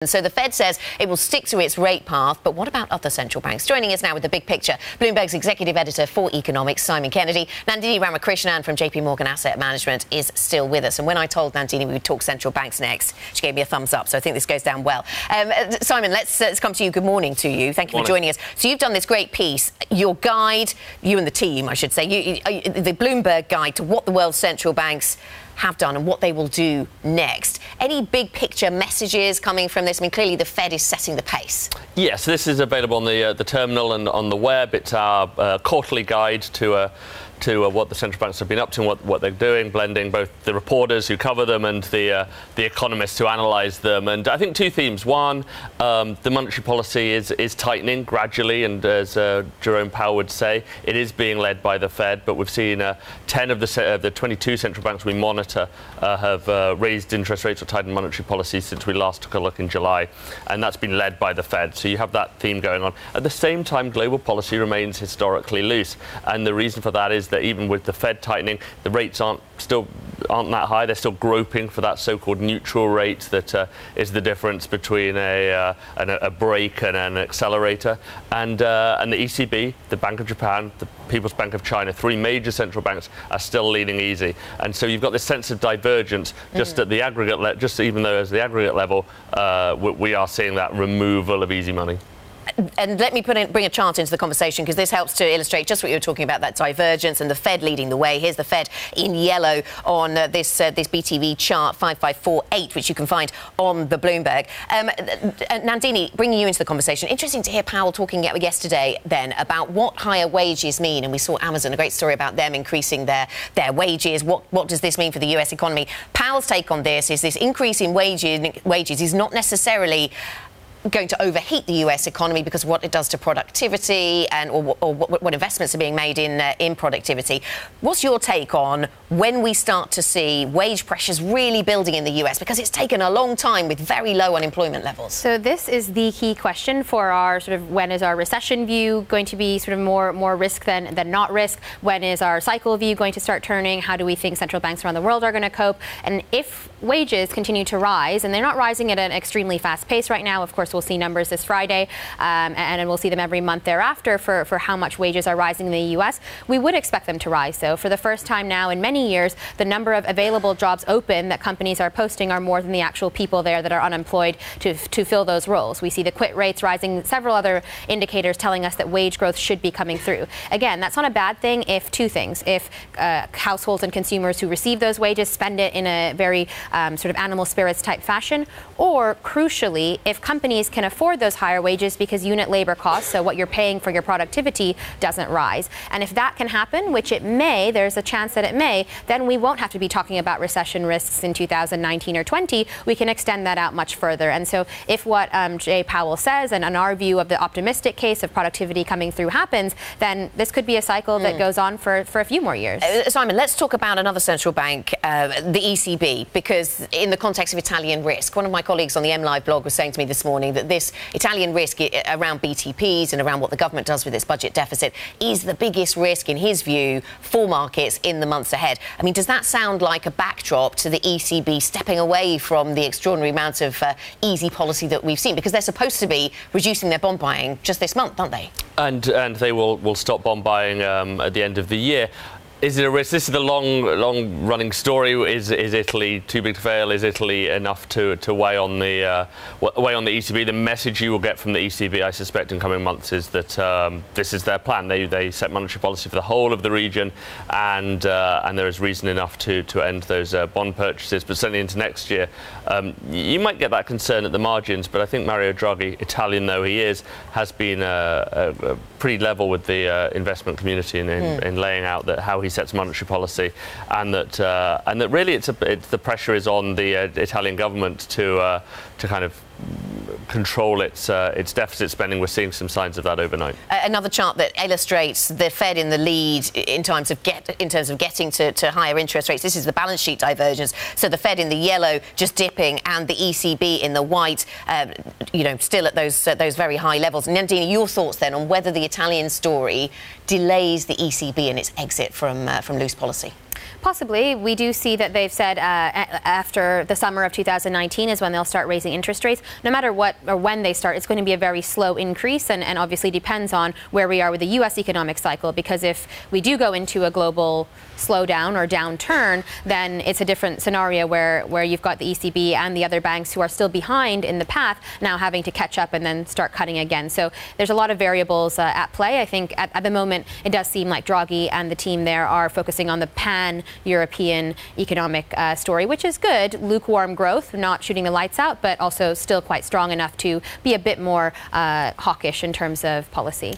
And so the Fed says it will stick to its rate path, but what about other central banks? Joining us now with the big picture, Bloomberg's executive editor for economics, Simon Kennedy. Nandini Ramakrishnan from JPMorgan Asset Management is still with us. And when I told Nandini we would talk central banks next, she gave me a thumbs up, so I think this goes down well. Simon, let's come to you. Good morning to you. Thank you for joining us. So you've done this great piece, your guide, you and the team, I should say, the Bloomberg guide to what the world's central banks have done and what they will do next. Any big picture messages coming from this? I mean, clearly the Fed is setting the pace. Yes, this is available on the terminal and on the web. It's our quarterly guide to what the central banks have been up to and what they're doing, blending both the reporters who cover them and the economists who analyse them. And I think two themes. One, the monetary policy is tightening gradually, and as Jerome Powell would say, it is being led by the Fed. But we've seen 10 of the 22 central banks we monitor have raised interest rates or tightened monetary policy since we last took a look in July, and that's been led by the Fed. So you have that theme going on. At the same time, global policy remains historically loose, and the reason for that is that even with the Fed tightening, the rates aren't that high. They're still groping for that so-called neutral rate that is the difference between a brake and an accelerator. And the ECB, the Bank of Japan, the People's Bank of China, three major central banks are still leaning easy. And so you've got this sense of divergence just at the aggregate, just even though as the aggregate level, we are seeing that removal of easy money. And let me bring a chart into the conversation, because this helps to illustrate just what you were talking about, that divergence and the Fed leading the way. Here's the Fed in yellow on this BTV chart 5548, which you can find on the Bloomberg. Nandini, bringing you into the conversation, interesting to hear Powell talking yesterday then about what higher wages mean. And we saw Amazon, a great story about them increasing their wages. What does this mean for the US economy? Powell's take on this is this increase in wages is not necessarily going to overheat the US economy because of what it does to productivity and or what investments are being made in productivity. What's your take on when we start to see wage pressures really building in the US, because it's taken a long time with very low unemployment levels? So this is the key question for our sort of when is our recession view going to be sort of more risk than not risk? When is our cycle view going to start turning? How do we think central banks around the world are going to cope? And if wages continue to rise, and they're not rising at an extremely fast pace right now, of course we'll see numbers this Friday, and we'll see them every month thereafter for how much wages are rising in the U.S. We would expect them to rise, though. For the first time now in many years, the number of available jobs open that companies are posting are more than the actual people there that are unemployed to fill those roles. We see the quit rates rising, several other indicators telling us that wage growth should be coming through. Again, that's not a bad thing if two things. If households and consumers who receive those wages spend it in a very sort of animal spirits type fashion, or crucially, if companies can afford those higher wages because unit labor costs, so what you're paying for your productivity, doesn't rise. And if that can happen, which it may, there's a chance that it may, then we won't have to be talking about recession risks in 2019 or 20. We can extend that out much further. And so if what Jay Powell says and our view of the optimistic case of productivity coming through happens, then this could be a cycle that goes on for a few more years. Simon, let's talk about another central bank, the ECB, because in the context of Italian risk, one of my colleagues on the MLive blog was saying to me this morning that this Italian risk around BTPs and around what the government does with its budget deficit is the biggest risk, in his view, for markets in the months ahead. I mean, does that sound like a backdrop to the ECB stepping away from the extraordinary amount of easy policy that we've seen? Because they're supposed to be reducing their bond buying just this month, aren't they? And they will stop bond buying at the end of the year. Is it a risk? This is the long-running story. Is Italy too big to fail? Is Italy enough to weigh on the ECB? The message you will get from the ECB, I suspect, in coming months is that this is their plan. They set monetary policy for the whole of the region, and there is reason enough to end those bond purchases. But certainly into next year, you might get that concern at the margins. But I think Mario Draghi, Italian though he is, has been pretty level with the investment community in laying out that how he sets monetary policy, and that really the pressure is on the Italian government to kind of control its deficit spending. We're seeing some signs of that overnight. Another chart that illustrates the Fed in the lead in terms of getting to higher interest rates. This is the balance sheet divergence. So the Fed in the yellow just dipping, and the ECB in the white, still at those very high levels. Nandini, your thoughts then on whether the Italian story delays the ECB in its exit from loose policy? Possibly. We do see that they've said after the summer of 2019 is when they'll start raising interest rates. No matter what or when they start, it's going to be a very slow increase, and obviously depends on where we are with the U.S. economic cycle, because if we do go into a global slowdown or downturn, then it's a different scenario where you've got the ECB and the other banks who are still behind in the path now having to catch up and then start cutting again. So there's a lot of variables at play. I think at the moment it does seem like Draghi and the team there are focusing on the pan-European economic story, which is good. Lukewarm growth, not shooting the lights out, but also still quite strong enough to be a bit more hawkish in terms of policy.